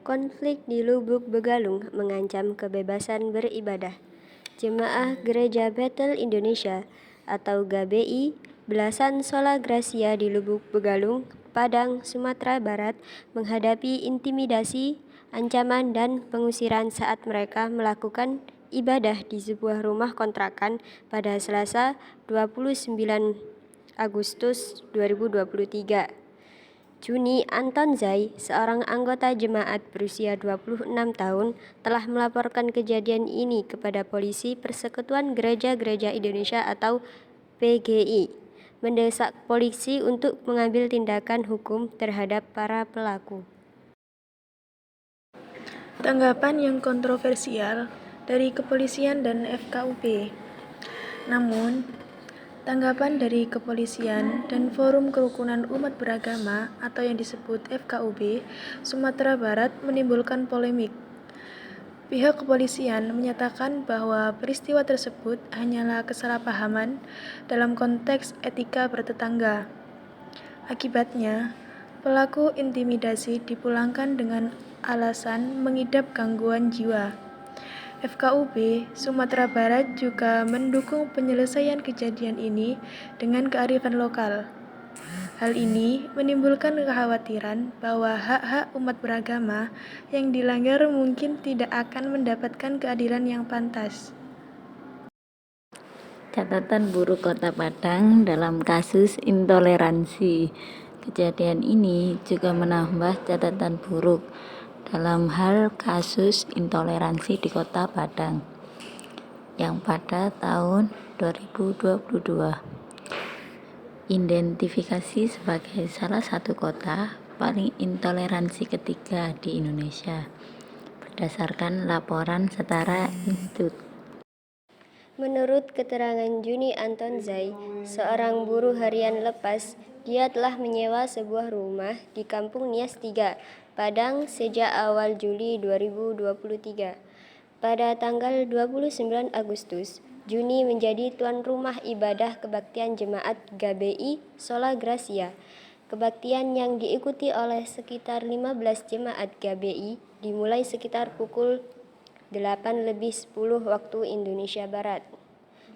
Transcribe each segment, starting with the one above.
Konflik di Lubuk Begalung mengancam kebebasan beribadah. Jemaah Gereja Bethel Indonesia atau GBI belasan Sola Gracia di Lubuk Begalung, Padang, Sumatera Barat menghadapi intimidasi, ancaman, dan pengusiran saat mereka melakukan ibadah di sebuah rumah kontrakan pada Selasa 29 Agustus 2023. Juni Antonzai, seorang anggota jemaat berusia 26 tahun, telah melaporkan kejadian ini kepada Polisi Persekutuan Gereja-Gereja Indonesia atau PGI, mendesak polisi untuk mengambil tindakan hukum terhadap para pelaku. Tanggapan yang kontroversial dari kepolisian dan FKUP. Namun, tanggapan dari kepolisian dan Forum Kerukunan Umat Beragama atau yang disebut FKUB Sumatera Barat menimbulkan polemik. Pihak kepolisian menyatakan bahwa peristiwa tersebut hanyalah kesalahpahaman dalam konteks etika bertetangga. Akibatnya, pelaku intimidasi dipulangkan dengan alasan mengidap gangguan jiwa. FKUB Sumatera Barat juga mendukung penyelesaian kejadian ini dengan kearifan lokal. Hal ini menimbulkan kekhawatiran bahwa hak-hak umat beragama yang dilanggar mungkin tidak akan mendapatkan keadilan yang pantas. Catatan buruk Kota Padang dalam kasus intoleransi. Kejadian ini juga menambah catatan buruk dalam hal kasus intoleransi di Kota Padang yang pada tahun 2022 identifikasi sebagai salah satu kota paling intoleransi ketiga di Indonesia berdasarkan laporan Setara Institute. Menurut keterangan Juni Antonzai, seorang buruh harian lepas, dia telah menyewa sebuah rumah di Kampung Nias 3, Padang sejak awal Juli 2023. Pada tanggal 29 Agustus, Juni menjadi tuan rumah ibadah kebaktian jemaat GBI Sola Gracia. Kebaktian yang diikuti oleh sekitar 15 jemaat GBI dimulai sekitar pukul 8:10 waktu Indonesia Barat.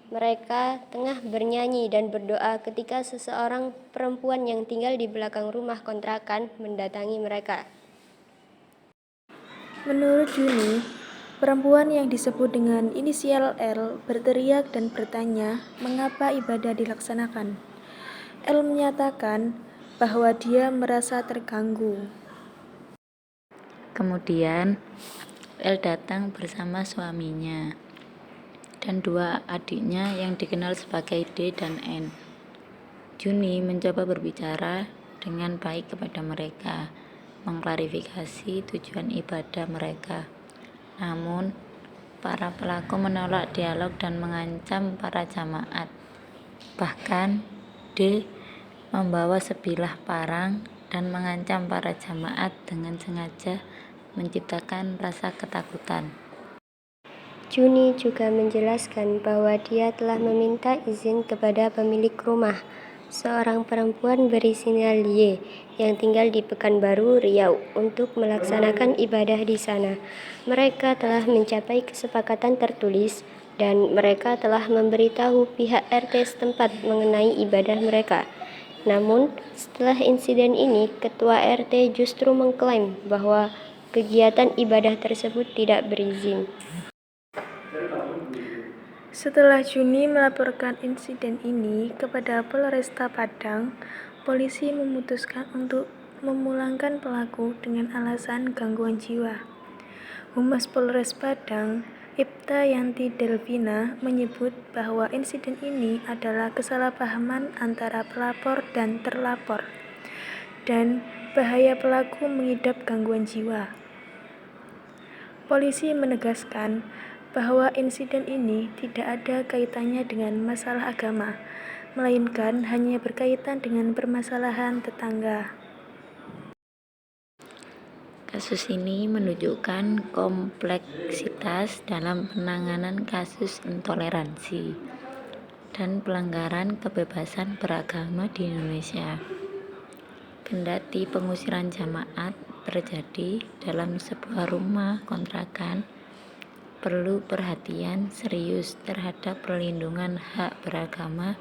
Mereka tengah bernyanyi dan berdoa ketika seseorang perempuan yang tinggal di belakang rumah kontrakan mendatangi mereka. Menurut Juni, perempuan yang disebut dengan inisial L berteriak dan bertanya mengapa ibadah dilaksanakan. L menyatakan bahwa dia merasa terganggu. Kemudian L datang bersama suaminya dan dua adiknya yang dikenal sebagai D dan N. Juni mencoba berbicara dengan baik kepada mereka, mengklarifikasi tujuan ibadah mereka. Namun, para pelaku menolak dialog dan mengancam para jamaat. Bahkan, D membawa sebilah parang dan mengancam para jamaat dengan sengaja menciptakan rasa ketakutan. Juni juga menjelaskan bahwa dia telah meminta izin kepada pemilik rumah, seorang perempuan berinisial Y yang tinggal di Pekanbaru, Riau, untuk melaksanakan ibadah di sana. Mereka telah mencapai kesepakatan tertulis dan mereka telah memberitahu pihak RT setempat mengenai ibadah mereka. Namun, setelah insiden ini, Ketua RT justru mengklaim bahwa kegiatan ibadah tersebut tidak berizin. Setelah Juni melaporkan insiden ini kepada Polresta Padang, polisi memutuskan untuk memulangkan pelaku dengan alasan gangguan jiwa. Humas Polres Padang, Ibta Yanti Delvina, menyebut bahwa insiden ini adalah kesalahpahaman antara pelapor dan terlapor, dan bahaya pelaku mengidap gangguan jiwa. Polisi menegaskan bahwa insiden ini tidak ada kaitannya dengan masalah agama, melainkan hanya berkaitan dengan permasalahan tetangga. Kasus ini menunjukkan kompleksitas dalam penanganan kasus intoleransi dan pelanggaran kebebasan beragama di Indonesia. Kendati pengusiran jamaat terjadi dalam sebuah rumah kontrakan perlu perhatian serius terhadap perlindungan hak beragama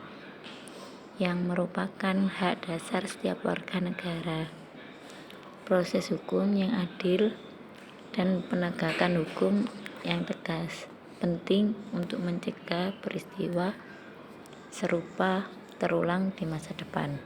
yang merupakan hak dasar setiap warga negara. Proses hukum yang adil dan penegakan hukum yang tegas penting untuk mencegah peristiwa serupa terulang di masa depan.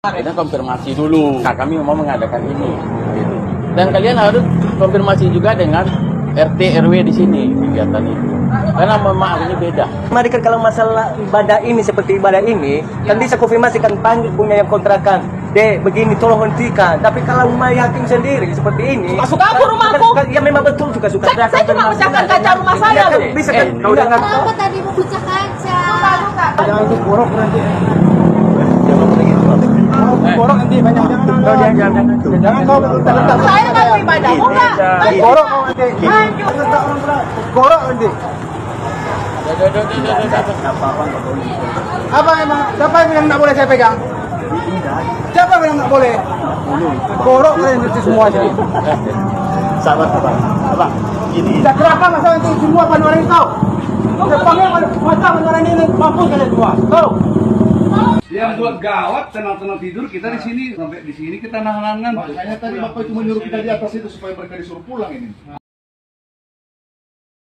Kita konfirmasi dulu, nah, kami mau mengadakan ini, gitu. Dan kalian harus konfirmasi juga dengan RT RW di sini kegiatan itu, karena memang ini beda. Mari kan kalau masalah ibadah ini seperti ibadah ini, kan bisa konfirmasikan panggil punya yang kontrakan. Dek, begini tolong hentikan. Tapi kalau rumah yatim sendiri seperti ini, suka aku rumahku. Ya memang betul suka-suka. Saya cuma pecahkan kaca rumah saya loh. Bisa kan kau dengar. Kenapa tadi mau pecah kaca? Jangan itu borok nanti. Borok nanti banyak jangan kau letak. Saya nggak mau ibadah, mau nggak? Borok kau nanti. Borok nanti. Apa emang? Siapa yang bilang nggak boleh saya pegang? Siapa yang bilang nggak boleh? Borok kalian nanti semua sini. Sabar. Apa? Ini. Tidak kenapa masa nanti semua panuran kau? Sepangnya masa panuran ini mampus kalian semua. Kau. Yang buat gawat tenang-tenang tidur kita di sini sampai di sini kita nahan-nahan. Makanya tadi Bapak itu menyuruh kita di atas itu supaya mereka disuruh pulang ini.